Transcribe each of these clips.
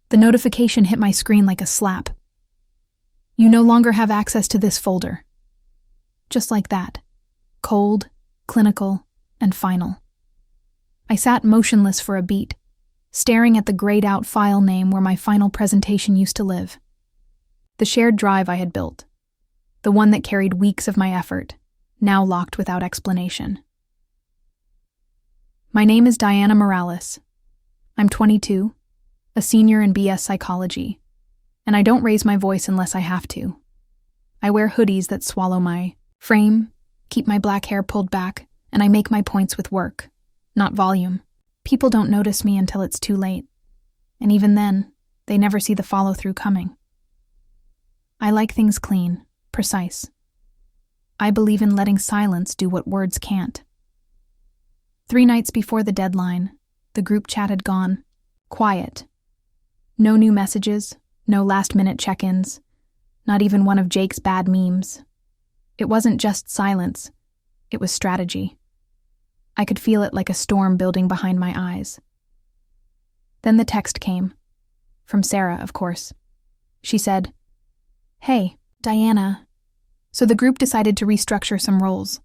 The notification hit my screen like a slap. You no longer have access to this folder. Just like that. Cold, clinical, and final. I sat motionless for a beat, staring at the grayed-out file name where my final presentation used to live. The shared drive I had built, the one that carried weeks of my effort, now locked without explanation. My name is Diana Morales. I'm 22, a senior in BS psychology, and I don't raise my voice unless I have to. I wear hoodies that swallow my frame, keep my black hair pulled back, and I make my points with work, not volume. People don't notice me until it's too late, and even then, they never see the follow-through coming. I like things clean, precise. I believe in letting silence do what words can't. 3 nights before the deadline, the group chat had gone quiet. No new messages, no last-minute check-ins, not even one of Jake's bad memes. It wasn't just silence, it was strategy. I could feel it like a storm building behind my eyes. Then the text came. From Sarah, of course. She said, "Hey, Diana." So the group decided to restructure some roles.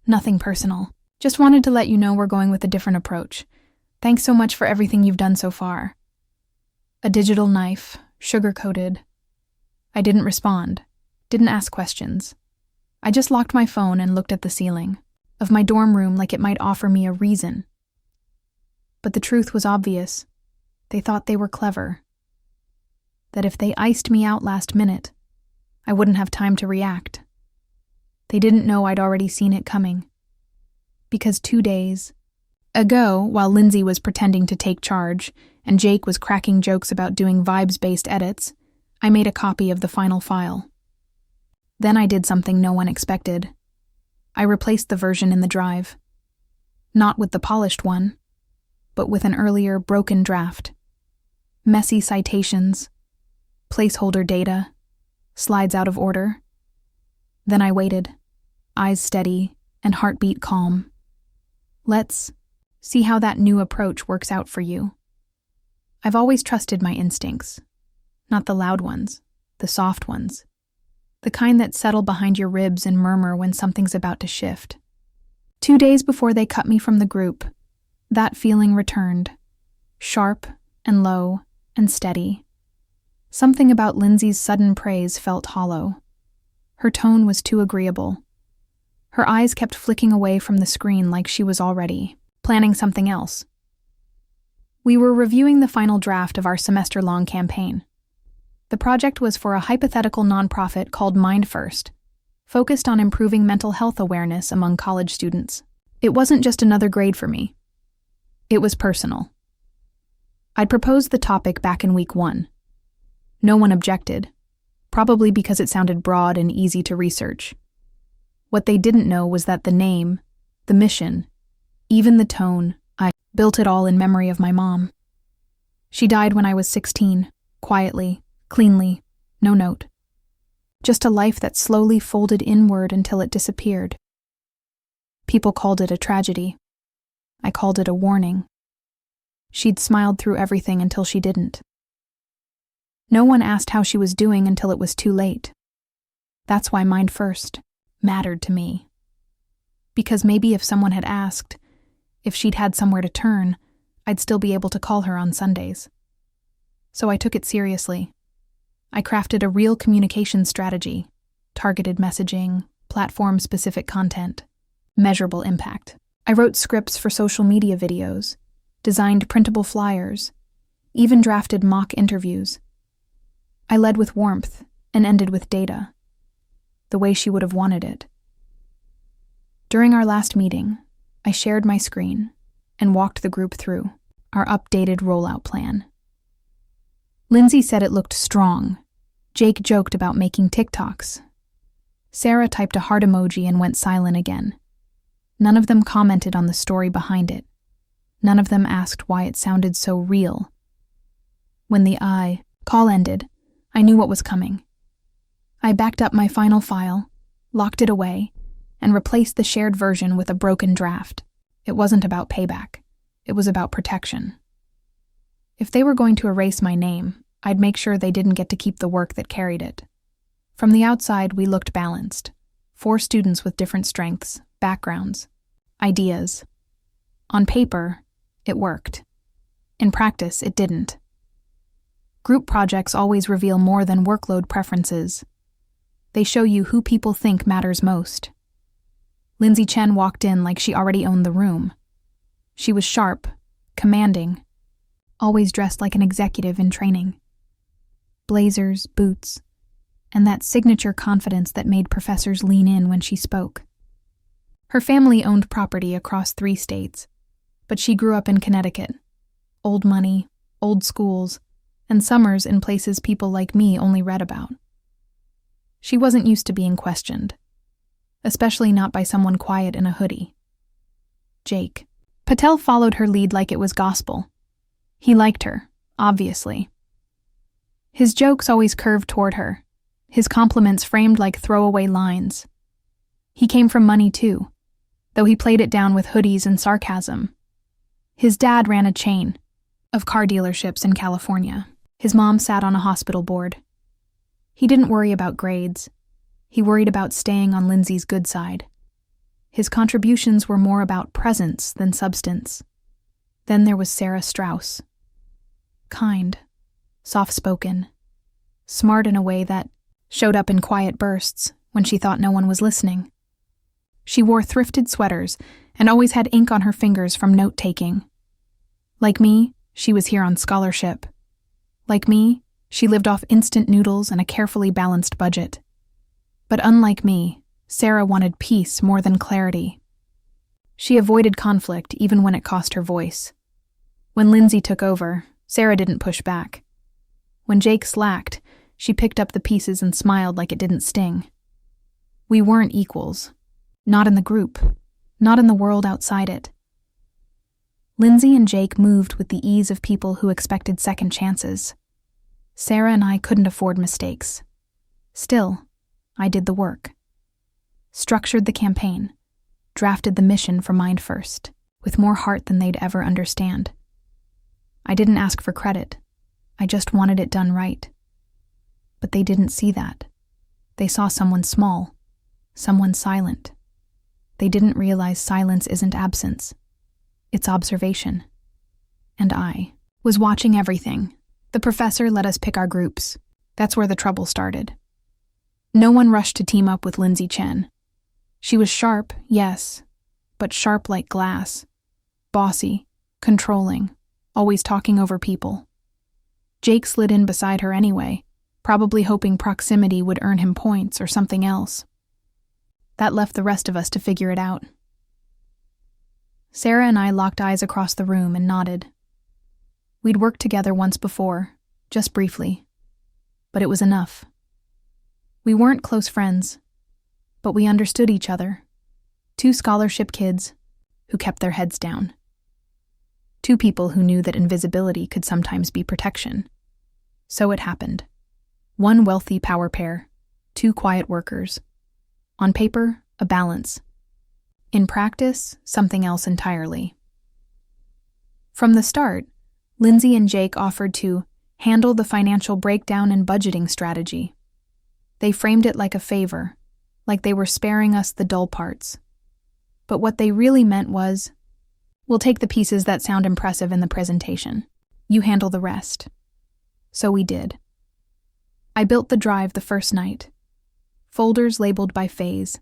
Nothing personal. Just wanted to let you know we're going with a different approach. Thanks so much for everything you've done so far. A digital knife, sugar-coated. I didn't respond, didn't ask questions. I just locked my phone and looked at the ceiling of my dorm room like it might offer me a reason. But the truth was obvious. They thought they were clever. That if they iced me out last minute, I wouldn't have time to react. They didn't know I'd already seen it coming. Because 2 days ago, while Lindsay was pretending to take charge and Jake was cracking jokes about doing vibes-based edits, I made a copy of the final file. Then I did something no one expected. I replaced the version in the drive. Not with the polished one, but with an earlier broken draft. Messy citations, placeholder data, slides out of order. Then I waited, eyes steady and heartbeat calm. Let's see how that new approach works out for you. I've always trusted my instincts, not the loud ones, the soft ones. The kind that settle behind your ribs and murmur when something's about to shift. 2 days before they cut me from the group, that feeling returned, sharp and low and steady. Something about Lindsay's sudden praise felt hollow. Her tone was too agreeable. Her eyes kept flicking away from the screen like she was already planning something else. We were reviewing the final draft of our semester-long campaign. The project was for a hypothetical nonprofit called Mind First, focused on improving mental health awareness among college students. It wasn't just another grade for me. It was personal. I'd proposed the topic back in week 1. No one objected, probably because it sounded broad and easy to research. What they didn't know was that the name, the mission, even the tone, I built it all in memory of my mom. She died when I was 16, quietly, cleanly, no note. Just a life that slowly folded inward until it disappeared. People called it a tragedy. I called it a warning. She'd smiled through everything until she didn't. No one asked how she was doing until it was too late. That's why Mind First mattered to me. Because maybe if someone had asked, if she'd had somewhere to turn, I'd still be able to call her on Sundays. So I took it seriously. I crafted a real communication strategy, targeted messaging, platform-specific content, measurable impact. I wrote scripts for social media videos, designed printable flyers, even drafted mock interviews. I led with warmth and ended with data, the way she would have wanted it. During our last meeting, I shared my screen and walked the group through our updated rollout plan. Lindsay said it looked strong. Jake joked about making TikToks. Sarah typed a heart emoji and went silent again. None of them commented on the story behind it. None of them asked why it sounded so real. When the call ended, I knew what was coming. I backed up my final file, locked it away, and replaced the shared version with a broken draft. It wasn't about payback. It was about protection. If they were going to erase my name, I'd make sure they didn't get to keep the work that carried it. From the outside, we looked balanced. 4 students with different strengths, backgrounds, ideas. On paper, it worked. In practice, it didn't. Group projects always reveal more than workload preferences. They show you who people think matters most. Lindsay Chen walked in like she already owned the room. She was sharp, commanding, always dressed like an executive in training. Blazers, boots, and that signature confidence that made professors lean in when she spoke. Her family owned property across 3 states, but she grew up in Connecticut. Old money, old schools, and summers in places people like me only read about. She wasn't used to being questioned, especially not by someone quiet in a hoodie. Jake. Patel followed her lead like it was gospel. He liked her, obviously. His jokes always curved toward her, his compliments framed like throwaway lines. He came from money too, though he played it down with hoodies and sarcasm. His dad ran a chain of car dealerships in California. His mom sat on a hospital board. He didn't worry about grades. He worried about staying on Lindsay's good side. His contributions were more about presence than substance. Then there was Sarah Strauss. Kind, soft-spoken, smart in a way that showed up in quiet bursts when she thought no one was listening. She wore thrifted sweaters and always had ink on her fingers from note-taking. Like me, she was here on scholarship. Like me, she lived off instant noodles and a carefully balanced budget. But unlike me, Sarah wanted peace more than clarity. She avoided conflict even when it cost her voice. When Lindsay took over, Sarah didn't push back. When Jake slacked, she picked up the pieces and smiled like it didn't sting. We weren't equals. Not in the group. Not in the world outside it. Lindsay and Jake moved with the ease of people who expected second chances. Sarah and I couldn't afford mistakes. Still, I did the work. Structured the campaign, drafted the mission for Mind First, with more heart than they'd ever understand. I didn't ask for credit. I just wanted it done right. But they didn't see that. They saw someone small, someone silent. They didn't realize silence isn't absence. It's observation. And I was watching everything. The professor let us pick our groups. That's where the trouble started. No one rushed to team up with Lindsay Chen. She was sharp, yes, but sharp like glass. Bossy, controlling, always talking over people. Jake slid in beside her anyway, probably hoping proximity would earn him points or something else. That left the rest of us to figure it out. Sarah and I locked eyes across the room and nodded. We'd worked together once before, just briefly, but it was enough. We weren't close friends, but we understood each other. 2 scholarship kids who kept their heads down. 2 people who knew that invisibility could sometimes be protection. So it happened. 1 wealthy power pair, 2 quiet workers. On paper, a balance. In practice, something else entirely. From the start, Lindsay and Jake offered to handle the financial breakdown and budgeting strategy. They framed it like a favor, like they were sparing us the dull parts. But what they really meant was, we'll take the pieces that sound impressive in the presentation. You handle the rest. So we did. I built the drive the first night. Folders labeled by phase.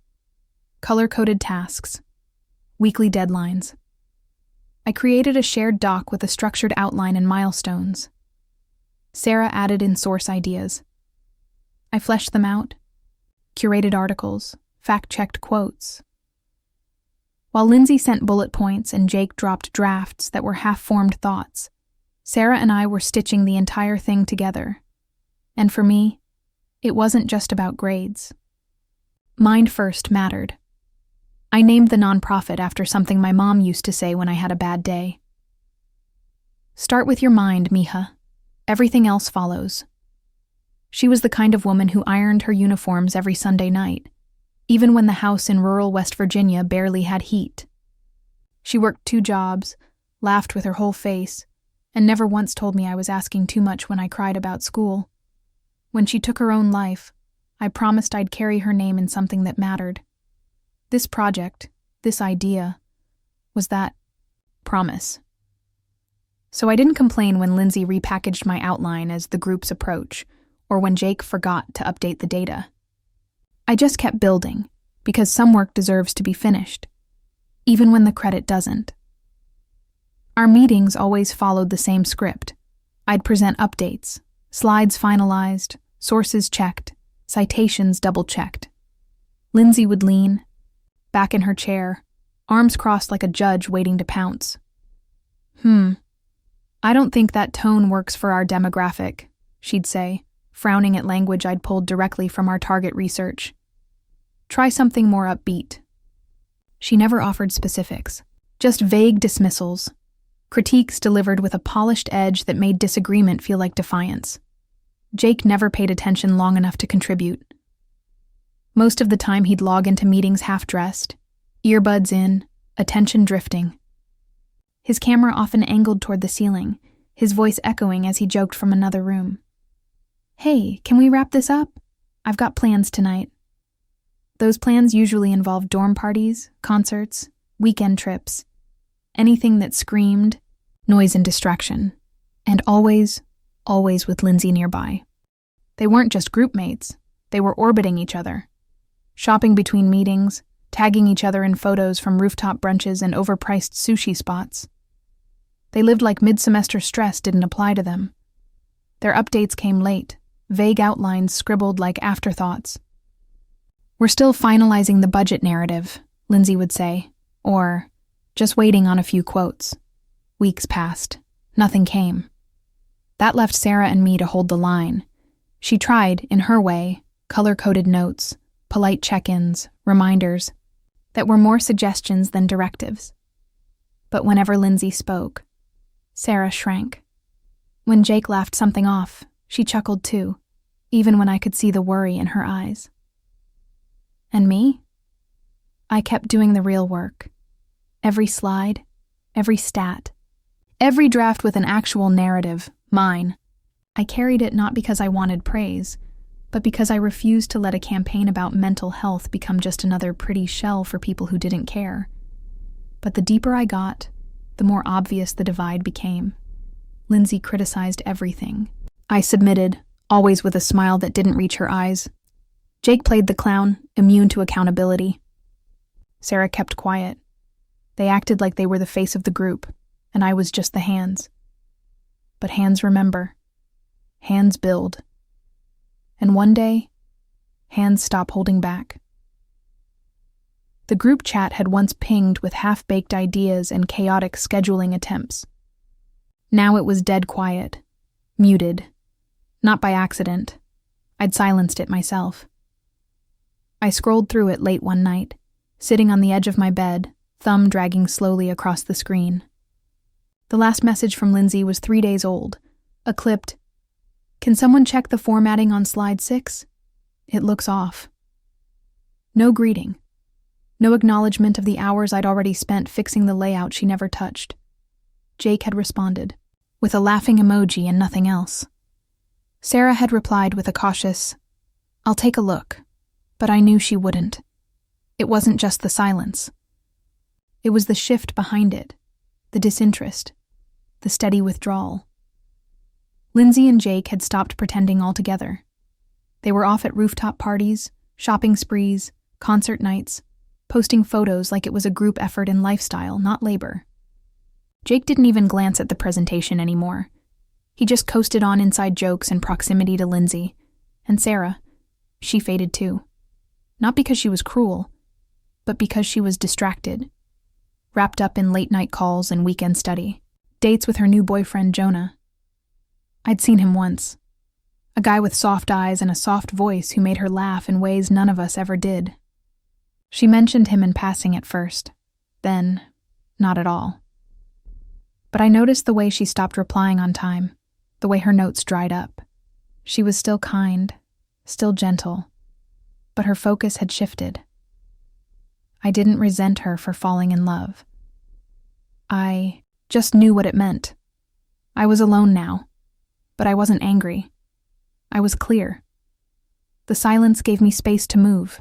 Color-coded tasks. Weekly deadlines. I created a shared doc with a structured outline and milestones. Sarah added in source ideas. I fleshed them out, curated articles, fact-checked quotes. While Lindsay sent bullet points and Jake dropped drafts that were half-formed thoughts, Sarah and I were stitching the entire thing together. And for me, it wasn't just about grades. Mind First mattered. I named the nonprofit after something my mom used to say when I had a bad day. Start with your mind, mija. Everything else follows. She was the kind of woman who ironed her uniforms every Sunday night, even when the house in rural West Virginia barely had heat. She worked 2 jobs, laughed with her whole face, and never once told me I was asking too much when I cried about school. When she took her own life, I promised I'd carry her name in something that mattered. This project, this idea, was that promise. So I didn't complain when Lindsay repackaged my outline as the group's approach, or when Jake forgot to update the data. I just kept building, because some work deserves to be finished, even when the credit doesn't. Our meetings always followed the same script. I'd present updates, slides finalized, sources checked, citations double-checked. Lindsay would lean, back in her chair, arms crossed like a judge waiting to pounce. I don't think that tone works for our demographic, she'd say, frowning at language I'd pulled directly from our target research. Try something more upbeat. She never offered specifics, just vague dismissals, critiques delivered with a polished edge that made disagreement feel like defiance. Jake never paid attention long enough to contribute. Most of the time he'd log into meetings half-dressed, earbuds in, attention drifting. His camera often angled toward the ceiling, his voice echoing as he joked from another room. "Hey, can we wrap this up? I've got plans tonight." Those plans usually involved dorm parties, concerts, weekend trips, anything that screamed noise and distraction, and always with Lindsay nearby. They weren't just group mates, they were orbiting each other, shopping between meetings, tagging each other in photos from rooftop brunches and overpriced sushi spots. They lived like mid-semester stress didn't apply to them. Their updates came late, vague outlines scribbled like afterthoughts. "We're still finalizing the budget narrative," Lindsay would say, or just waiting on a few quotes. Weeks passed. Nothing came. That left Sarah and me to hold the line. She tried, in her way, color-coded notes, polite check-ins, reminders, that were more suggestions than directives. But whenever Lindsay spoke, Sarah shrank. When Jake laughed something off, she chuckled too, even when I could see the worry in her eyes. And me? I kept doing the real work. Every slide, every stat, every draft with an actual narrative, mine. I carried it not because I wanted praise, but because I refused to let a campaign about mental health become just another pretty shell for people who didn't care. But the deeper I got, the more obvious the divide became. Lindsay criticized everything. I submitted, always with a smile that didn't reach her eyes. Jake played the clown, immune to accountability. Sarah kept quiet. They acted like they were the face of the group, and I was just the hands. But hands remember. Hands build. And one day, hands stop holding back. The group chat had once pinged with half-baked ideas and chaotic scheduling attempts. Now it was dead quiet, muted. Not by accident. I'd silenced it myself. I scrolled through it late one night, sitting on the edge of my bed, thumb dragging slowly across the screen. The last message from Lindsay was 3 days old, a clipped, "Can someone check the formatting on slide 6? It looks off." No greeting. No acknowledgement of the hours I'd already spent fixing the layout she never touched. Jake had responded, with a laughing emoji and nothing else. Sarah had replied with a cautious, "I'll take a look," but I knew she wouldn't. It wasn't just the silence. It was the shift behind it, the disinterest, the steady withdrawal. Lindsay and Jake had stopped pretending altogether. They were off at rooftop parties, shopping sprees, concert nights, posting photos like it was a group effort in lifestyle, not labor. Jake didn't even glance at the presentation anymore. He just coasted on inside jokes and proximity to Lindsay. And Sarah, she faded too. Not because she was cruel, but because she was distracted, wrapped up in late-night calls and weekend study, dates with her new boyfriend, Jonah. I'd seen him once. A guy with soft eyes and a soft voice who made her laugh in ways none of us ever did. She mentioned him in passing at first, then not at all. But I noticed the way she stopped replying on time, the way her notes dried up. She was still kind, still gentle, but her focus had shifted. I didn't resent her for falling in love. I just knew what it meant. I was alone now, but I wasn't angry. I was clear. The silence gave me space to move.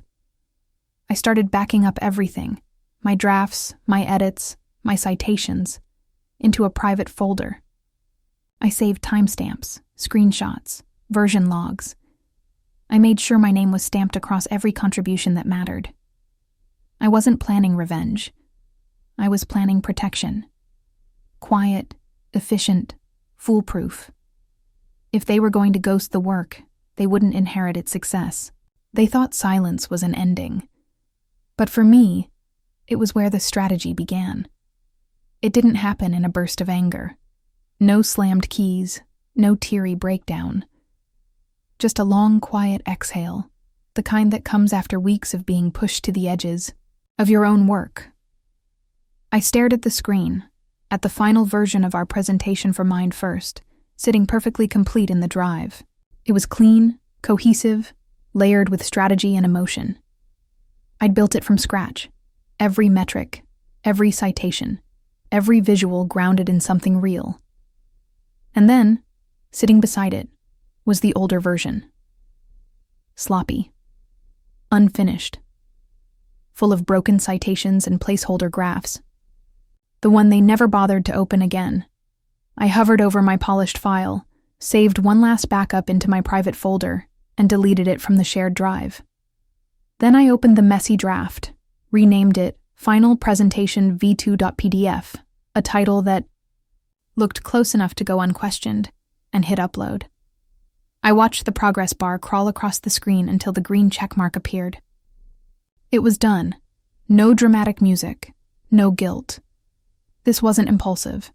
I started backing up everything, my drafts, my edits, my citations, into a private folder. I saved timestamps, screenshots, version logs. I made sure my name was stamped across every contribution that mattered. I wasn't planning revenge. I was planning protection. Quiet, efficient, foolproof. If they were going to ghost the work, they wouldn't inherit its success. They thought silence was an ending. But for me, it was where the strategy began. It didn't happen in a burst of anger. No slammed keys, no teary breakdown. Just a long, quiet exhale, the kind that comes after weeks of being pushed to the edges of your own work. I stared at the screen, at the final version of our presentation for Mind First, sitting perfectly complete in the drive. It was clean, cohesive, layered with strategy and emotion. I'd built it from scratch. Every metric, every citation, every visual grounded in something real. And then, sitting beside it, was the older version. Sloppy. Unfinished. Full of broken citations and placeholder graphs. The one they never bothered to open again. I hovered over my polished file, saved one last backup into my private folder, and deleted it from the shared drive. Then I opened the messy draft, renamed it Final Presentation V2.pdf, a title that looked close enough to go unquestioned, and hit upload. I watched the progress bar crawl across the screen until the green checkmark appeared. It was done. No dramatic music. No guilt. This wasn't impulsive.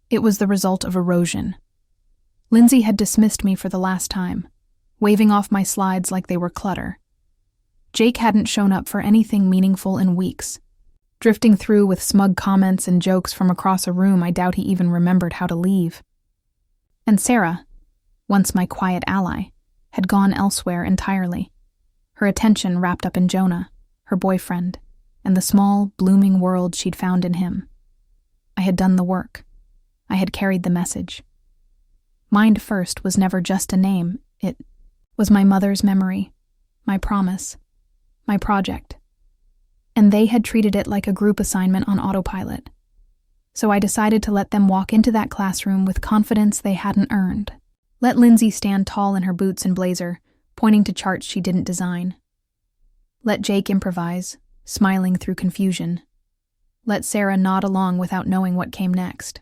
It was the result of erosion. Lindsay had dismissed me for the last time, waving off my slides like they were clutter. Jake hadn't shown up for anything meaningful in weeks, drifting through with smug comments and jokes from across a room I doubt he even remembered how to leave. And Sarah, once my quiet ally, had gone elsewhere entirely, her attention wrapped up in Jonah, her boyfriend, and the small, blooming world she'd found in him. I had done the work. I had carried the message. Mind First was never just a name. It was my mother's memory, my promise, my project. And they had treated it like a group assignment on autopilot. So I decided to let them walk into that classroom with confidence they hadn't earned. Let Lindsay stand tall in her boots and blazer, pointing to charts she didn't design. Let Jake improvise, smiling through confusion. Let Sarah nod along without knowing what came next.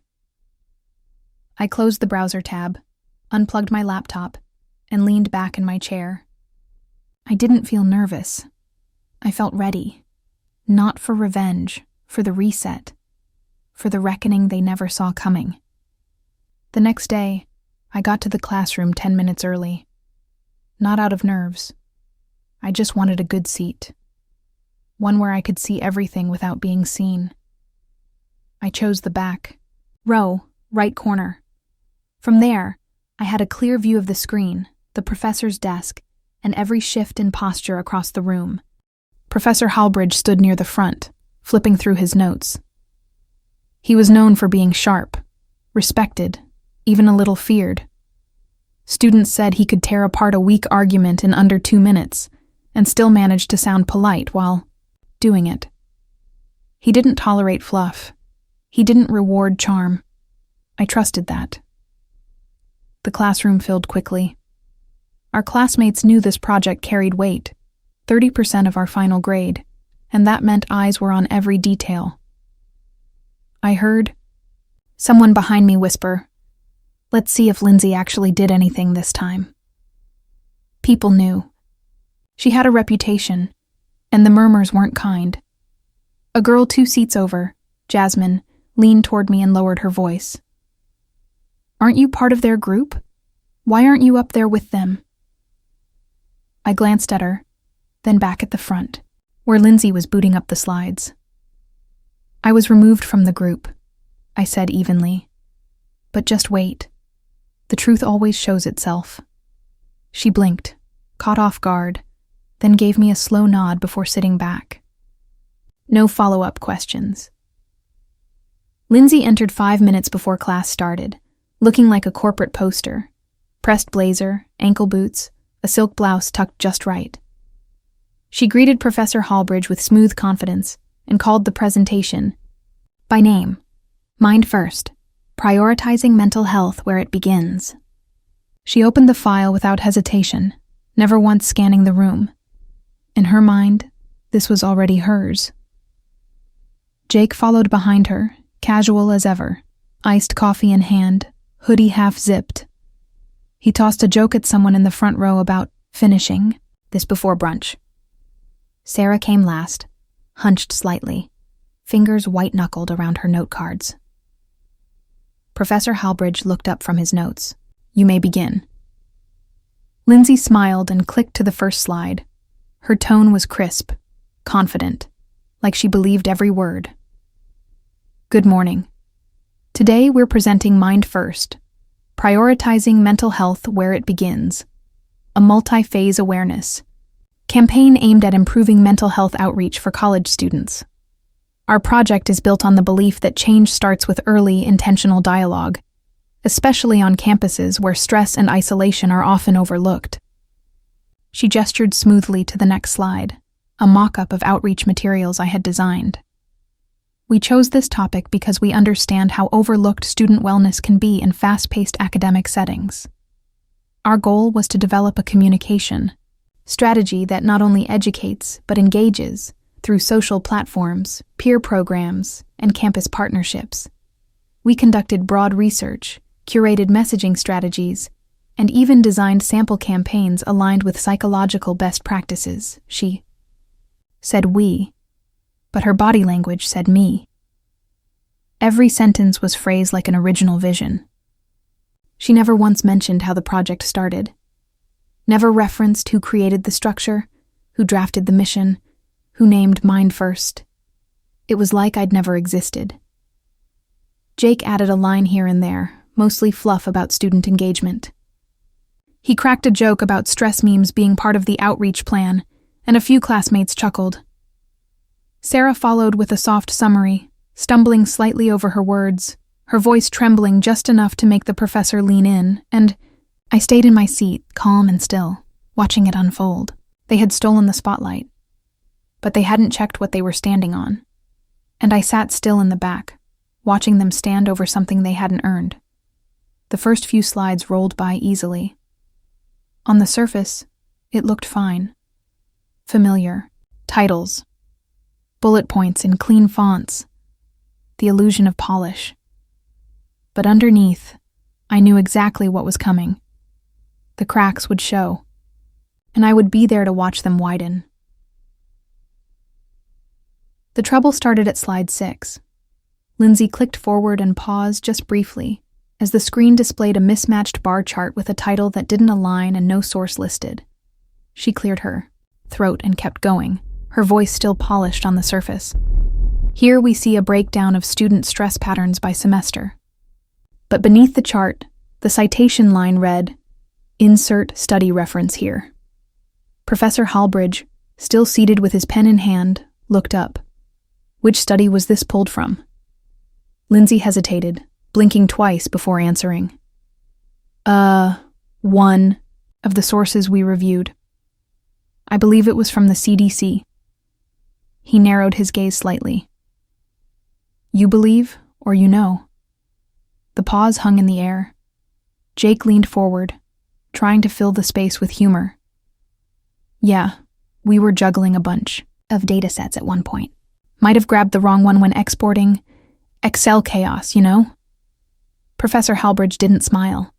I closed the browser tab, unplugged my laptop, and leaned back in my chair. I didn't feel nervous. I felt ready. Not for revenge, for the reset, for the reckoning they never saw coming. The next day, I got to the classroom 10 minutes early. Not out of nerves. I just wanted a good seat. One where I could see everything without being seen. I chose the back row, right corner. From there, I had a clear view of the screen, the professor's desk, and every shift in posture across the room. Professor Halbridge stood near the front, flipping through his notes. He was known for being sharp, respected, even a little feared. Students said he could tear apart a weak argument in under 2 minutes, and still manage to sound polite while doing it. He didn't tolerate fluff. He didn't reward charm. I trusted that. The classroom filled quickly. Our classmates knew this project carried weight, 30% of our final grade, and that meant eyes were on every detail. I heard someone behind me whisper, "Let's see if Lindsay actually did anything this time." People knew. She had a reputation, and the murmurs weren't kind. A girl 2 seats over, Jasmine, leaned toward me and lowered her voice. "Aren't you part of their group? Why aren't you up there with them?" I glanced at her, then back at the front, where Lindsay was booting up the slides. "I was removed from the group," I said evenly. "But just wait. The truth always shows itself." She blinked, caught off guard, then gave me a slow nod before sitting back. No follow-up questions. Lindsay entered 5 minutes before class started, looking like a corporate poster. Pressed blazer, ankle boots, a silk blouse tucked just right. She greeted Professor Hallbridge with smooth confidence and called the presentation by name. Mind First, Prioritizing Mental Health Where It Begins. She opened the file without hesitation, never once scanning the room. In her mind, this was already hers. Jake followed behind her, casual as ever, iced coffee in hand, hoodie half zipped. He tossed a joke at someone in the front row about finishing this before brunch. Sarah came last, hunched slightly, fingers white-knuckled around her note cards. Professor Hallbridge looked up from his notes. You may begin. Lindsay smiled and clicked to the first slide. Her tone was crisp, confident, like she believed every word. Good morning. Today we're presenting Mind First, Prioritizing Mental Health Where It Begins, a multi-phase awareness campaign aimed at improving mental health outreach for college students. Our project is built on the belief that change starts with early, intentional dialogue, especially on campuses where stress and isolation are often overlooked. She gestured smoothly to the next slide, a mock-up of outreach materials I had designed. We chose this topic because we understand how overlooked student wellness can be in fast-paced academic settings. Our goal was to develop a communication strategy that not only educates but engages through social platforms, peer programs, and campus partnerships. We conducted broad research, curated messaging strategies, and even designed sample campaigns aligned with psychological best practices. She said we, but her body language said me. Every sentence was phrased like an original vision. She never once mentioned how the project started, never referenced who created the structure, who drafted the mission, who named Mind First. It was like I'd never existed. Jake added a line here and there, mostly fluff about student engagement. He cracked a joke about stress memes being part of the outreach plan, and a few classmates chuckled. Sarah followed with a soft summary, stumbling slightly over her words, her voice trembling just enough to make the professor lean in, and I stayed in my seat, calm and still, watching it unfold. They had stolen the spotlight, but they hadn't checked what they were standing on, and I sat still in the back, watching them stand over something they hadn't earned. The first few slides rolled by easily. On the surface, it looked fine. Familiar. Titles. Bullet points in clean fonts. The illusion of polish. But underneath, I knew exactly what was coming. The cracks would show, and I would be there to watch them widen. The trouble started at slide 6. Lindsay clicked forward and paused just briefly, as the screen displayed a mismatched bar chart with a title that didn't align and no source listed. She cleared her throat and kept going, her voice still polished on the surface. Here we see a breakdown of student stress patterns by semester. But beneath the chart, the citation line read, "Insert study reference here." Professor Hallbridge, still seated with his pen in hand, looked up. Which study was this pulled from? Lindsay hesitated, blinking twice before answering. One of the sources we reviewed. I believe it was from the CDC. He narrowed his gaze slightly. You believe, or you know? The pause hung in the air. Jake leaned forward, trying to fill the space with humor. Yeah, we were juggling a bunch of datasets at one point. Might have grabbed the wrong one when exporting. Excel chaos, you know? Professor Hallbridge didn't smile.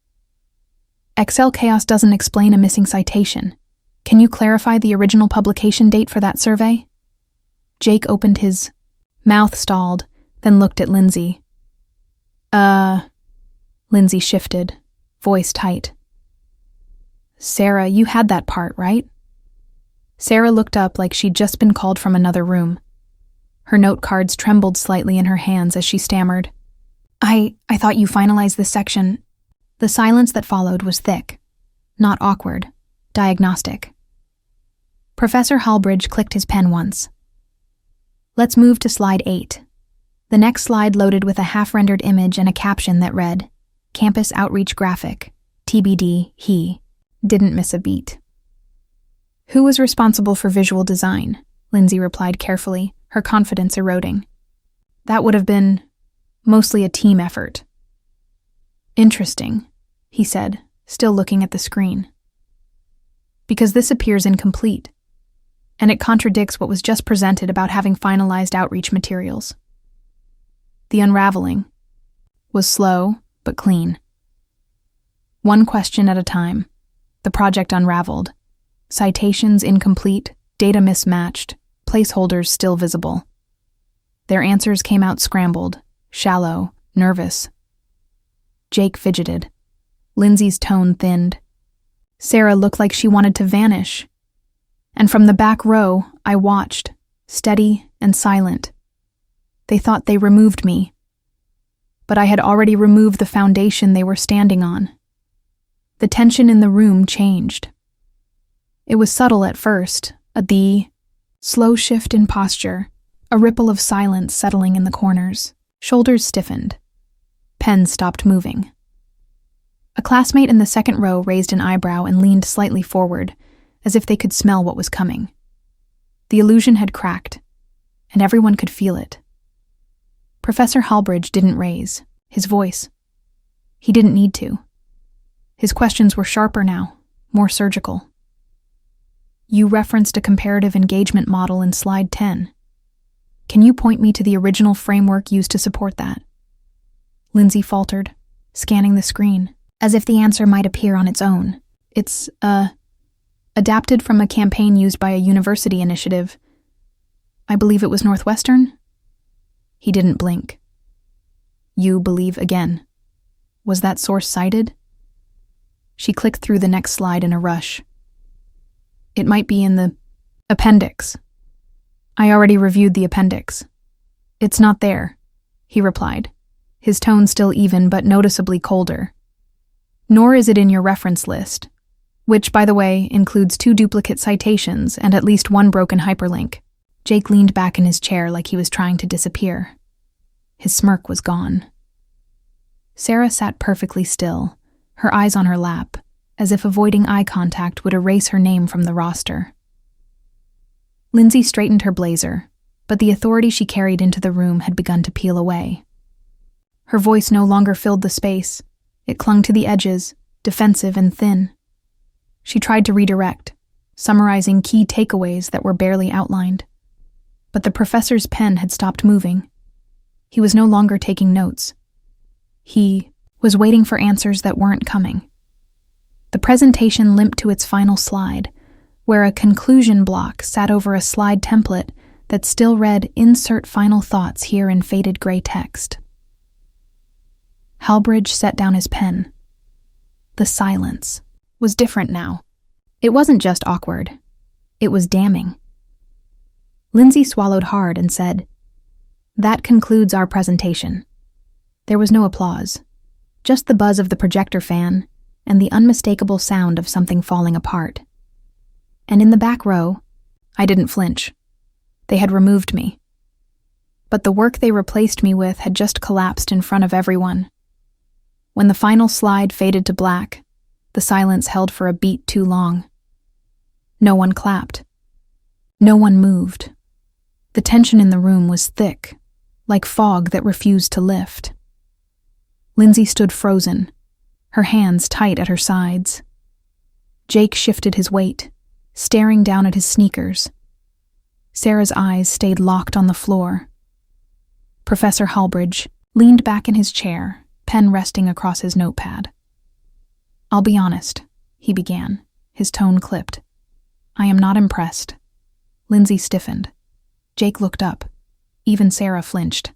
Excel chaos doesn't explain a missing citation. Can you clarify the original publication date for that survey? Jake opened his mouth, stalled, then looked at Lindsay. Lindsay shifted, voice tight. Sarah, you had that part, right? Sarah looked up like she'd just been called from another room. Her note cards trembled slightly in her hands as she stammered. I thought you finalized this section. The silence that followed was thick, not awkward, diagnostic. Professor Hallbridge clicked his pen once. Let's move to slide 8. The next slide loaded with a half-rendered image and a caption that read, Campus Outreach Graphic, TBD, he didn't miss a beat. Who was responsible for visual design? Lindsay replied carefully, her confidence eroding. That would have been mostly a team effort. Interesting, he said, still looking at the screen. Because this appears incomplete, and it contradicts what was just presented about having finalized outreach materials. The unraveling was slow but clean. One question at a time, the project unraveled. Citations incomplete, data mismatched, placeholders still visible. Their answers came out scrambled, shallow, nervous. Jake fidgeted. Lindsay's tone thinned. Sarah looked like she wanted to vanish. And from the back row, I watched, steady and silent. They thought they removed me. But I had already removed the foundation they were standing on. The tension in the room changed. It was subtle at first, a slow shift in posture, a ripple of silence settling in the corners. Shoulders stiffened. Pens stopped moving. A classmate in the second row raised an eyebrow and leaned slightly forward, as if they could smell what was coming. The illusion had cracked, and everyone could feel it. Professor Halbridge didn't raise his voice. He didn't need to. His questions were sharper now, more surgical. You referenced a comparative engagement model in slide 10. Can you point me to the original framework used to support that? Lindsay faltered, scanning the screen, as if the answer might appear on its own. It's, adapted from a campaign used by a university initiative. I believe it was Northwestern? He didn't blink. You believe again. Was that source cited? She clicked through the next slide in a rush. It might be in the appendix. I already reviewed the appendix. It's not there, he replied, his tone still even but noticeably colder. Nor is it in your reference list, which, by the way, includes 2 duplicate citations and at least 1 broken hyperlink. Jake leaned back in his chair like he was trying to disappear. His smirk was gone. Sarah sat perfectly still, her eyes on her lap, as if avoiding eye contact would erase her name from the roster. Lindsay straightened her blazer, but the authority she carried into the room had begun to peel away. Her voice no longer filled the space. It clung to the edges, defensive and thin. She tried to redirect, summarizing key takeaways that were barely outlined. But the professor's pen had stopped moving. He was no longer taking notes. He was waiting for answers that weren't coming. The presentation limped to its final slide, where a conclusion block sat over a slide template that still read "Insert final thoughts here" in faded gray text. Halbridge set down his pen. The silence was different now. It wasn't just awkward. It was damning. Lindsay swallowed hard and said, "That concludes our presentation." There was no applause, just the buzz of the projector fan and the unmistakable sound of something falling apart. And in the back row, I didn't flinch. They had removed me. But the work they replaced me with had just collapsed in front of everyone. When the final slide faded to black, the silence held for a beat too long. No one clapped. No one moved. The tension in the room was thick, like fog that refused to lift. Lindsay stood frozen, her hands tight at her sides. Jake shifted his weight, staring down at his sneakers. Sarah's eyes stayed locked on the floor. Professor Halbridge leaned back in his chair, pen resting across his notepad. "I'll be honest," he began, his tone clipped. "I am not impressed." Lindsay stiffened. Jake looked up. Even Sarah flinched.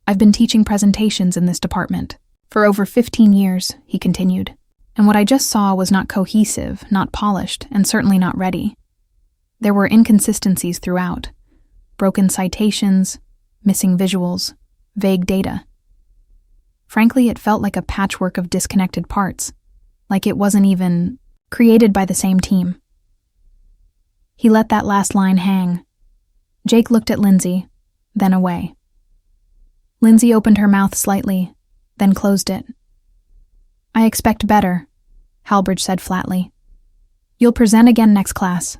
"I've been teaching presentations in this department for over 15 years, he continued, and what I just saw was not cohesive, not polished, and certainly not ready. There were inconsistencies throughout. Broken citations, missing visuals, vague data. Frankly, it felt like a patchwork of disconnected parts, like it wasn't even created by the same team." He let that last line hang. Jake looked at Lindsay, then away. Lindsay opened her mouth slightly, then closed it. I expect better, Halbridge said flatly. You'll present again next class.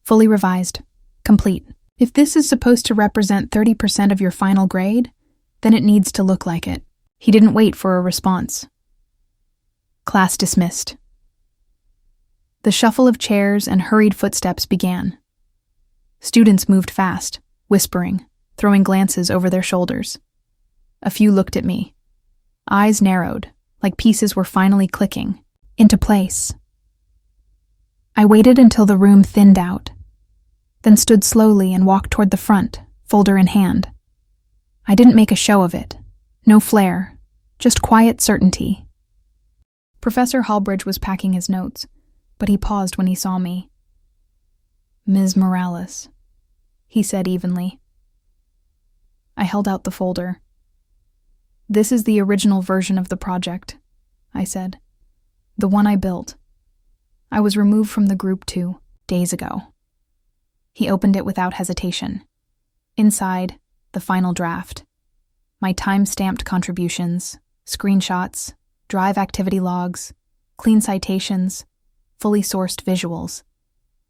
Fully revised. Complete. If this is supposed to represent 30% of your final grade, then it needs to look like it. He didn't wait for a response. Class dismissed. The shuffle of chairs and hurried footsteps began. Students moved fast, whispering, throwing glances over their shoulders. A few looked at me. Eyes narrowed, like pieces were finally clicking into place. I waited until the room thinned out, then stood slowly and walked toward the front, folder in hand. I didn't make a show of it. No flair, just quiet certainty. Professor Halbridge was packing his notes, but he paused when he saw me. Ms. Morales, he said evenly. I held out the folder. This is the original version of the project, I said. The one I built. I was removed from the group 2 days ago. He opened it without hesitation. Inside, the final draft. My time-stamped contributions, screenshots, drive activity logs, clean citations, fully sourced visuals.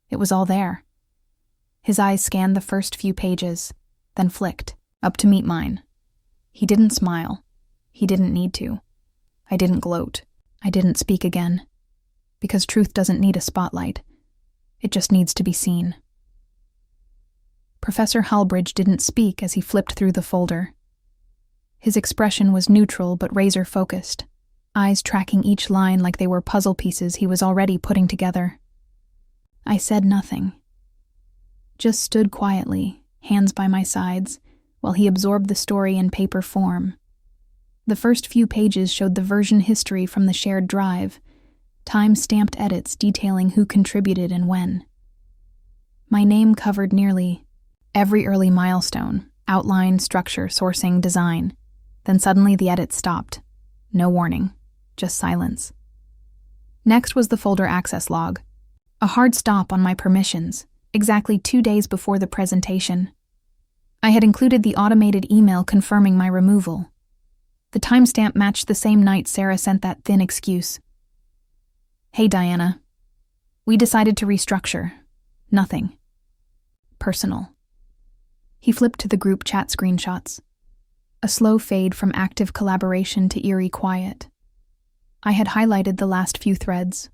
It was all there. His eyes scanned the first few pages, then flicked, up to meet mine. He didn't smile. He didn't need to. I didn't gloat. I didn't speak again. Because truth doesn't need a spotlight. It just needs to be seen. Professor Halbridge didn't speak as he flipped through the folder. His expression was neutral but razor-focused, eyes tracking each line like they were puzzle pieces he was already putting together. I said nothing. Just stood quietly, hands by my sides, while he absorbed the story in paper form. The first few pages showed the version history from the shared drive, time-stamped edits detailing who contributed and when. My name covered nearly every early milestone, outline, structure, sourcing, design. Then suddenly the edit stopped. No warning, just silence. Next was the folder access log, a hard stop on my permissions, exactly 2 days before the presentation. I had included the automated email confirming my removal. The timestamp matched the same night Sarah sent that thin excuse. Hey, Diana. We decided to restructure. Nothing. Personal. He flipped to the group chat screenshots. A slow fade from active collaboration to eerie quiet. I had highlighted the last few threads,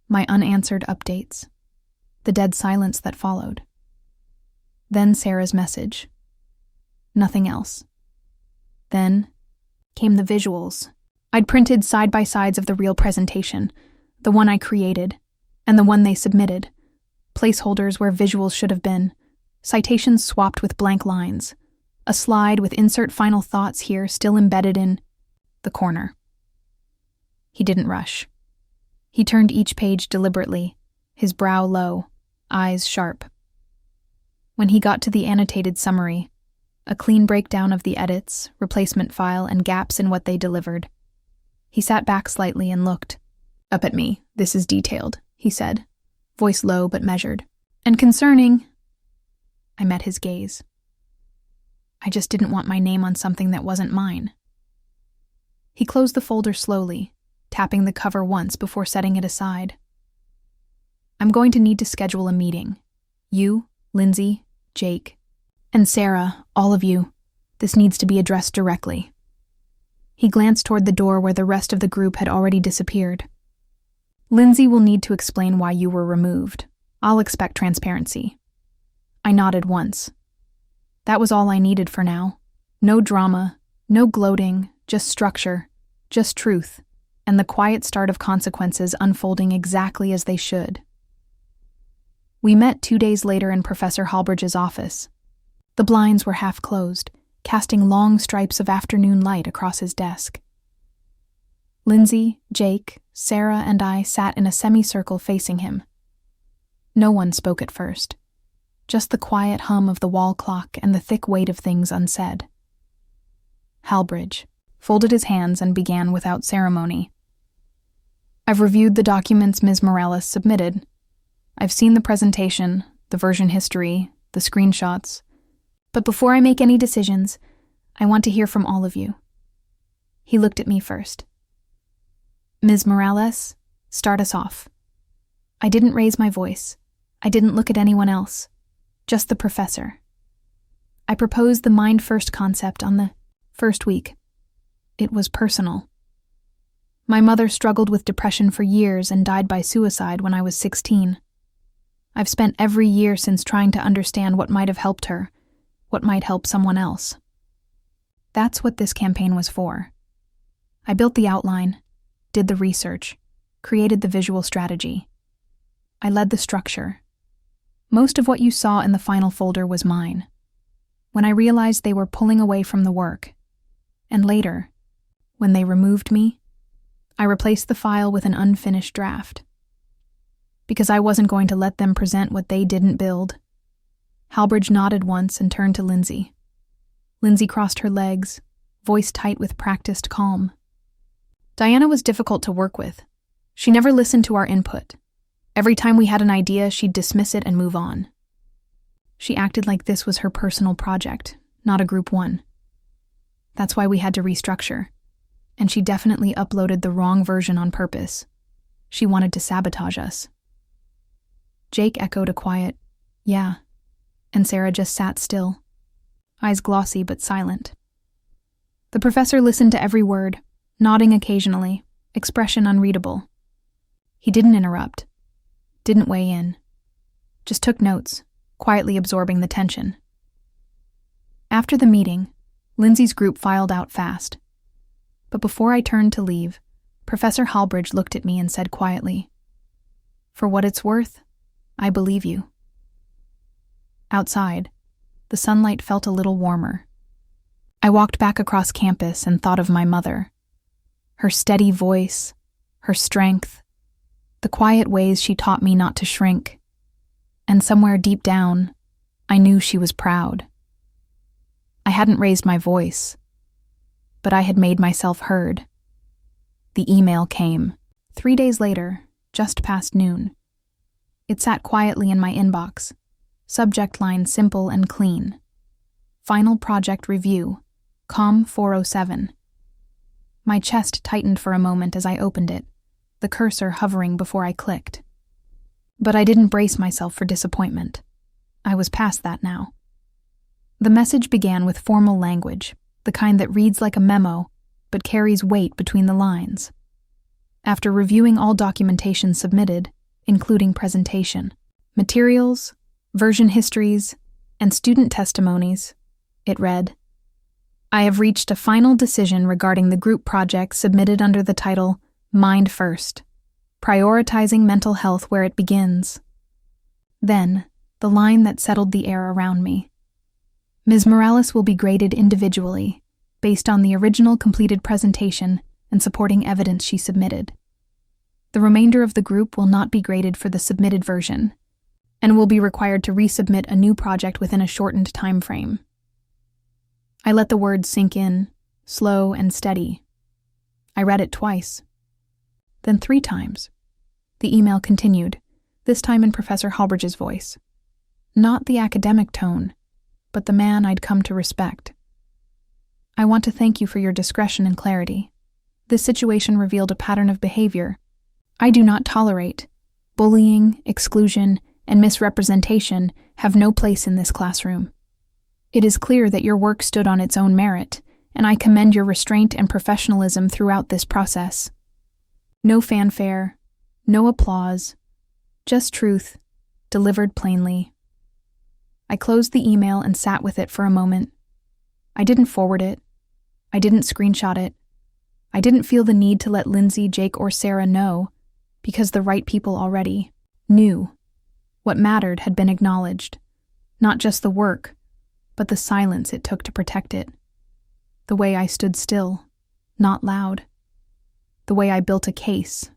my unanswered updates, the dead silence that followed. Then Sarah's message. Nothing else. Then came the visuals. I'd printed side-by-sides of the real presentation, the one I created, and the one they submitted, placeholders where visuals should have been, citations swapped with blank lines, a slide with insert final thoughts here still embedded in the corner. He didn't rush. He turned each page deliberately, his brow low, eyes sharp. When he got to the annotated summary, a clean breakdown of the edits, replacement file, and gaps in what they delivered, he sat back slightly and looked up at me. This is detailed, he said, voice low but measured. And concerning. I met his gaze. I just didn't want my name on something that wasn't mine. He closed the folder slowly, tapping the cover once before setting it aside. I'm going to need to schedule a meeting. You, Lindsay, Jake, and Sarah, all of you. This needs to be addressed directly. He glanced toward the door where the rest of the group had already disappeared. Lindsay will need to explain why you were removed. I'll expect transparency. I nodded once. That was all I needed for now. No drama, no gloating, just structure, just truth, and the quiet start of consequences unfolding exactly as they should. We met 2 days later in Professor Halbridge's office. The blinds were half closed, casting long stripes of afternoon light across his desk. Lindsay, Jake, Sarah, and I sat in a semicircle facing him. No one spoke at first. Just the quiet hum of the wall clock and the thick weight of things unsaid. Halbridge folded his hands and began without ceremony. I've reviewed the documents Ms. Morales submitted. I've seen the presentation, the version history, the screenshots. But before I make any decisions, I want to hear from all of you. He looked at me first. Ms. Morales, start us off. I didn't raise my voice. I didn't look at anyone else. Just the professor. I proposed the mind-first concept on the first week. It was personal. My mother struggled with depression for years and died by suicide when I was 16. I've spent every year since trying to understand what might have helped her, what might help someone else. That's what this campaign was for. I built the outline, did the research, created the visual strategy. I led the structure. Most of what you saw in the final folder was mine. When I realized they were pulling away from the work, and later, when they removed me, I replaced the file with an unfinished draft. Because I wasn't going to let them present what they didn't build. Halbridge nodded once and turned to Lindsay. Lindsay crossed her legs, voice tight with practiced calm. Diana was difficult to work with. She never listened to our input. Every time we had an idea, she'd dismiss it and move on. She acted like this was her personal project, not a group one. That's why we had to restructure. And she definitely uploaded the wrong version on purpose. She wanted to sabotage us. Jake echoed a quiet, "Yeah," and Sarah just sat still, eyes glossy but silent. The professor listened to every word, nodding occasionally, expression unreadable. He didn't interrupt, didn't weigh in, just took notes, quietly absorbing the tension. After the meeting, Lindsay's group filed out fast. But before I turned to leave, Professor Halbridge looked at me and said quietly, "For what it's worth, I believe you." Outside, the sunlight felt a little warmer. I walked back across campus and thought of my mother. Her steady voice, her strength, the quiet ways she taught me not to shrink. And somewhere deep down, I knew she was proud. I hadn't raised my voice, but I had made myself heard. The email came, 3 days later, just past noon. It sat quietly in my inbox, subject line simple and clean. Final project review, COM 407. My chest tightened for a moment as I opened it, the cursor hovering before I clicked. But I didn't brace myself for disappointment. I was past that now. The message began with formal language, the kind that reads like a memo, but carries weight between the lines. After reviewing all documentation submitted, including presentation, materials, version histories, and student testimonies, it read, "I have reached a final decision regarding the group project submitted under the title Mind First, Prioritizing Mental Health Where It Begins." Then, the line that settled the air around me. Ms. Morales will be graded individually, based on the original completed presentation and supporting evidence she submitted. The remainder of the group will not be graded for the submitted version, and will be required to resubmit a new project within a shortened time frame. I let the words sink in, slow and steady. I read it twice, then 3 times. The email continued, this time in Professor Halbridge's voice. Not the academic tone, but the man I'd come to respect. "I want to thank you for your discretion and clarity. This situation revealed a pattern of behavior I do not tolerate. Bullying, exclusion, and misrepresentation have no place in this classroom. It is clear that your work stood on its own merit, and I commend your restraint and professionalism throughout this process. No fanfare, no applause, just truth, delivered plainly." I closed the email and sat with it for a moment. I didn't forward it. I didn't screenshot it. I didn't feel the need to let Lindsay, Jake, or Sarah know, because the right people already knew. What mattered had been acknowledged. Not just the work, but the silence it took to protect it. The way I stood still, not loud. The way I built a case,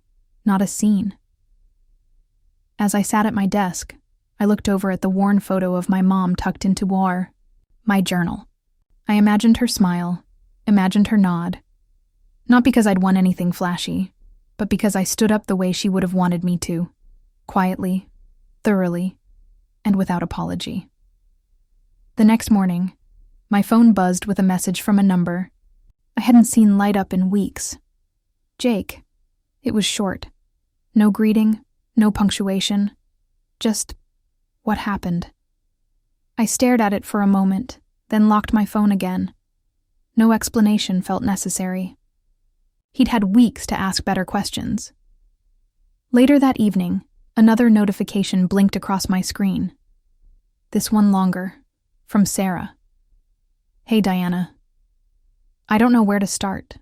not a scene. As I sat at my desk, I looked over at the worn photo of my mom tucked into my journal. I imagined her smile, imagined her nod. Not because I'd won anything flashy, but because I stood up the way she would have wanted me to, quietly, thoroughly, and without apology. The next morning, my phone buzzed with a message from a number I hadn't seen light up in weeks. "Jake, It was short. No greeting, no punctuation. Just, what happened? I stared at it for a moment, then locked my phone again. No explanation felt necessary. He'd had weeks to ask better questions. Later that evening, another notification blinked across my screen. This one longer, from Sarah. Hey, Diana. I don't know where to start.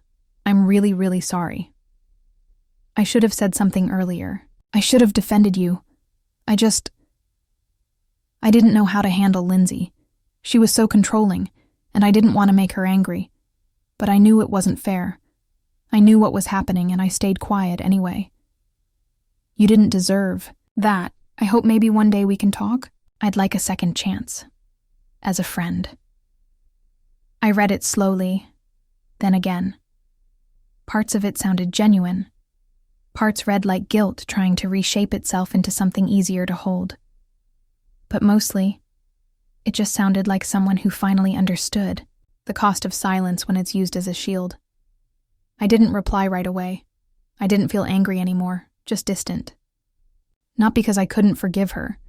I'm really, really sorry. I should have said something earlier. I should have defended you. I didn't know how to handle Lindsay. She was so controlling, and I didn't want to make her angry. But I knew it wasn't fair. I knew what was happening, and I stayed quiet anyway. You didn't deserve that. I hope maybe one day we can talk. I'd like a second chance. As a friend. I read it slowly, then again. Parts of it sounded genuine. Parts read like guilt trying to reshape itself into something easier to hold. But mostly, it just sounded like someone who finally understood the cost of silence when it's used as a shield. I didn't reply right away. I didn't feel angry anymore, just distant. Not because I couldn't forgive her,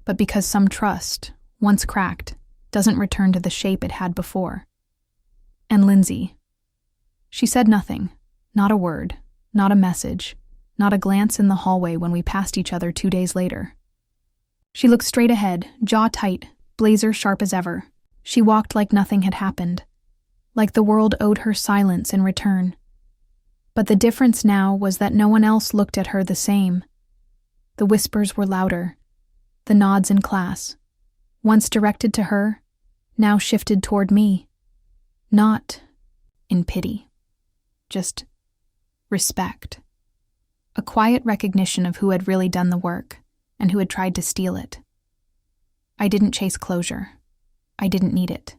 but because some trust, once cracked, doesn't return to the shape it had before. And Lindsay. She said nothing, not a word, not a message, not a glance in the hallway when we passed each other 2 days later. She looked straight ahead, jaw tight, blazer sharp as ever. She walked like nothing had happened, like the world owed her silence in return. But the difference now was that no one else looked at her the same. The whispers were louder. The nods in class, once directed to her, now shifted toward me. Not in pity, just respect. A quiet recognition of who had really done the work and who had tried to steal it. I didn't chase closure. I didn't need it.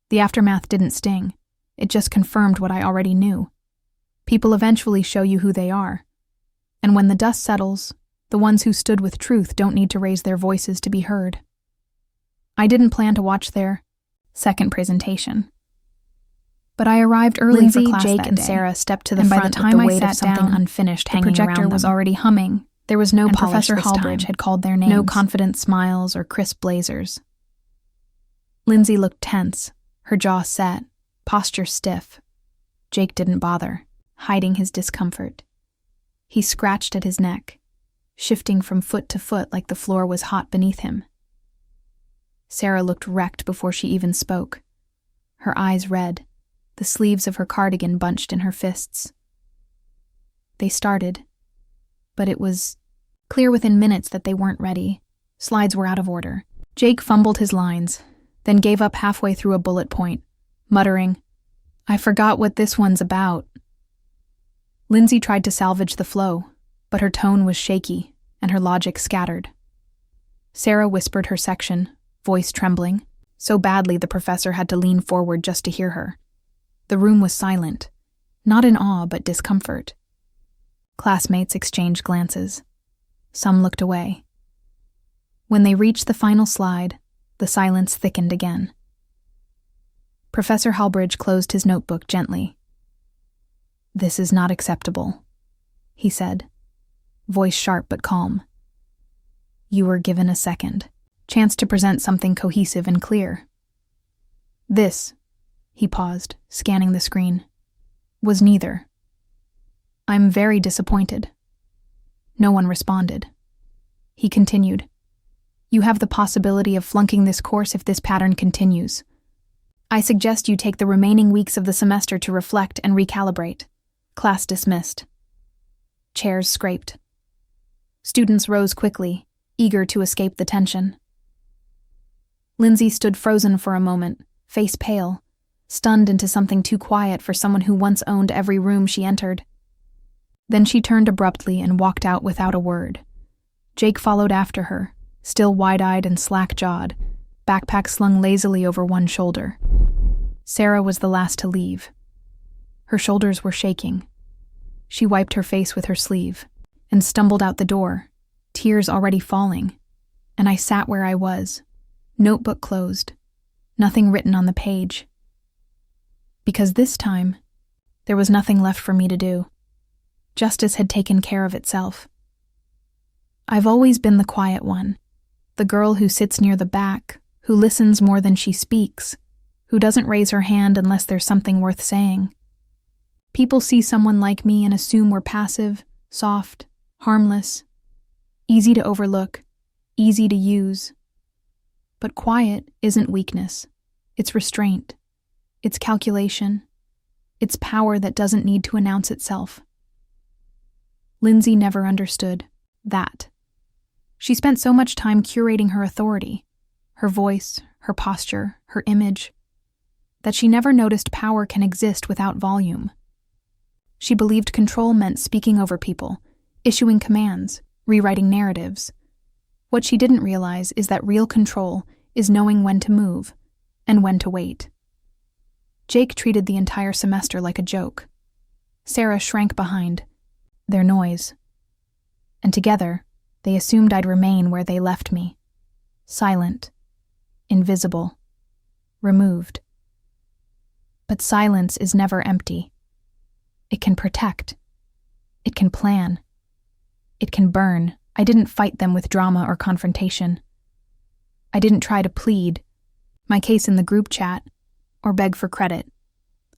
The aftermath didn't sting. It just confirmed what I already knew. People eventually show you who they are. And when the dust settles, the ones who stood with truth don't need to raise their voices to be heard. I didn't plan to watch their second presentation. But I arrived early Lindsay, for class Jake, that and day, Sarah stepped to the and by front the time with the I weight sat of something down, unfinished the hanging projector around was them. already humming. There was no And polish Professor this Hallbridge time. had called their names. No confident smiles or crisp blazers. Lindsay looked tense, her jaw set, posture stiff. Jake didn't bother, hiding his discomfort. He scratched at his neck, shifting from foot to foot like the floor was hot beneath him. Sarah looked wrecked before she even spoke, her eyes red, the sleeves of her cardigan bunched in her fists. They started, but it was clear within minutes that they weren't ready. Slides were out of order. Jake fumbled his lines, then gave up halfway through a bullet point, muttering, "I forgot what this one's about." Lindsay tried to salvage the flow, but her tone was shaky and her logic scattered. Sarah whispered her section, voice trembling, so badly the professor had to lean forward just to hear her. The room was silent, not in awe but discomfort. Classmates exchanged glances. Some looked away. When they reached the final slide, the silence thickened again. Professor Hallbridge closed his notebook gently. "This is not acceptable," he said, voice sharp but calm. "You were given a second chance to present something cohesive and clear. This," he paused, scanning the screen, "was neither. I'm very disappointed." No one responded. He continued, "You have the possibility of flunking this course if this pattern continues. I suggest you take the remaining weeks of the semester to reflect and recalibrate. Class dismissed." Chairs scraped. Students rose quickly, eager to escape the tension. Lindsay stood frozen for a moment, face pale, stunned into something too quiet for someone who once owned every room she entered. Then she turned abruptly and walked out without a word. Jake followed after her, still wide-eyed and slack-jawed, backpack slung lazily over one shoulder. Sarah was the last to leave. Her shoulders were shaking. She wiped her face with her sleeve and stumbled out the door, tears already falling, and I sat where I was, notebook closed, nothing written on the page. Because this time, there was nothing left for me to do. Justice had taken care of itself. I've always been the quiet one, the girl who sits near the back, who listens more than she speaks, who doesn't raise her hand unless there's something worth saying. People see someone like me and assume we're passive, soft, harmless, easy to overlook, easy to use. But quiet isn't weakness. It's restraint. It's calculation. It's power that doesn't need to announce itself. Lindsay never understood that. She spent so much time curating her authority, her voice, her posture, her image, that she never noticed power can exist without volume. She believed control meant speaking over people, issuing commands, rewriting narratives. What she didn't realize is that real control is knowing when to move and when to wait. Jake treated the entire semester like a joke. Sarah shrank behind their noise. And together, they assumed I'd remain where they left me. Silent, invisible, removed. But silence is never empty. It can protect. It can plan. It can burn. I didn't fight them with drama or confrontation. I didn't try to plead my case in the group chat or beg for credit.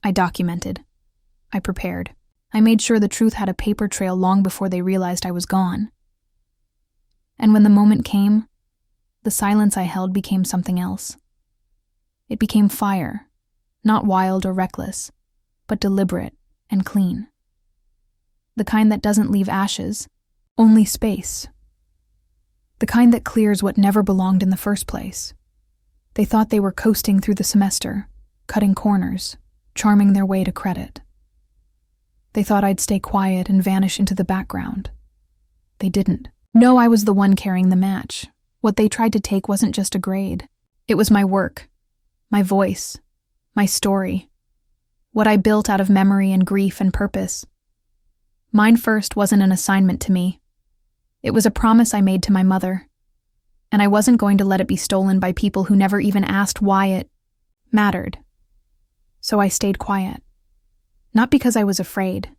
I documented. I prepared. I made sure the truth had a paper trail long before they realized I was gone. And when the moment came, the silence I held became something else. It became fire, not wild or reckless, but deliberate and clean. The kind that doesn't leave ashes, only space. The kind that clears what never belonged in the first place. They thought they were coasting through the semester, cutting corners, charming their way to credit. They thought I'd stay quiet and vanish into the background. They didn't. No, I was the one carrying the match. What they tried to take wasn't just a grade. It was my work, my voice, my story, what I built out of memory and grief and purpose. Mine First wasn't an assignment to me. It was a promise I made to my mother, and I wasn't going to let it be stolen by people who never even asked why it mattered. So I stayed quiet. Not because I was afraid,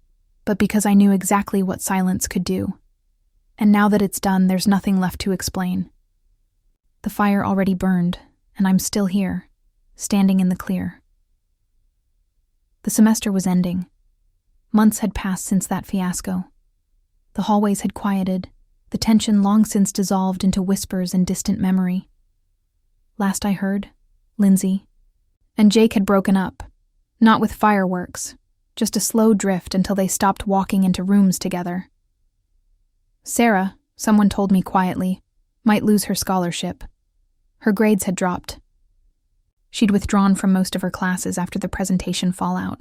but because I knew exactly what silence could do. And now that it's done, there's nothing left to explain. The fire already burned, and I'm still here, standing in the clear. The semester was ending. Months had passed since that fiasco. The hallways had quieted, the tension long since dissolved into whispers and distant memory. Last I heard, Lindsay and Jake had broken up, not with fireworks, just a slow drift until they stopped walking into rooms together. Sarah, someone told me quietly, might lose her scholarship. Her grades had dropped. She'd withdrawn from most of her classes after the presentation fallout.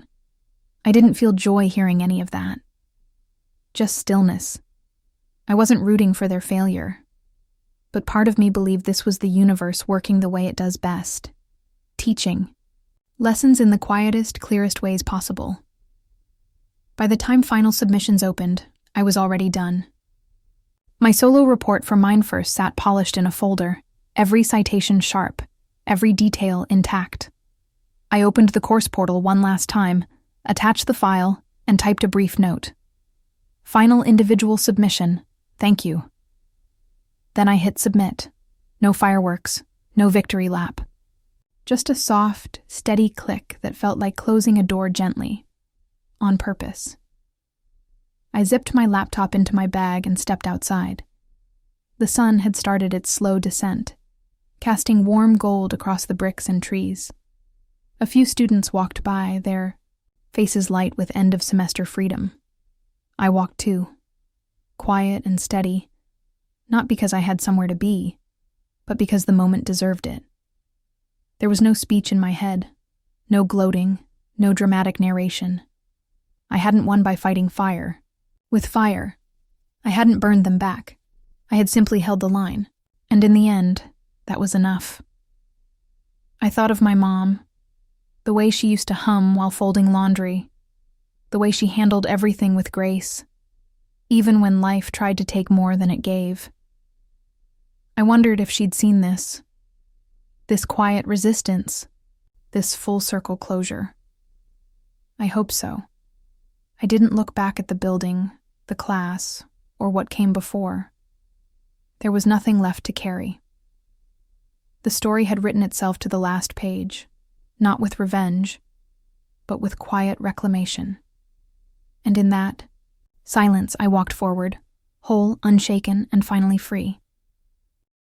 I didn't feel joy hearing any of that. Just stillness. I wasn't rooting for their failure. But part of me believed this was the universe working the way it does best. Teaching. Lessons in the quietest, clearest ways possible. By the time final submissions opened, I was already done. My solo report for Mine First sat polished in a folder, every citation sharp, every detail intact. I opened the course portal one last time, attached the file, and typed a brief note. Final individual submission, thank you. Then I hit submit. No fireworks, no victory lap. Just a soft, steady click that felt like closing a door gently, on purpose. I zipped my laptop into my bag and stepped outside. The sun had started its slow descent, casting warm gold across the bricks and trees. A few students walked by, their faces light with end-of-semester freedom. I walked too, quiet and steady, not because I had somewhere to be, but because the moment deserved it. There was no speech in my head, no gloating, no dramatic narration. I hadn't won by fighting fire. With fire, I hadn't burned them back. I had simply held the line, and in the end, that was enough. I thought of my mom, the way she used to hum while folding laundry, the way she handled everything with grace, even when life tried to take more than it gave. I wondered if she'd seen this quiet resistance, this full-circle closure. I hope so. I didn't look back at the building, the class, or what came before. There was nothing left to carry. The story had written itself to the last page, not with revenge, but with quiet reclamation. And in that silence, I walked forward, whole, unshaken, and finally free.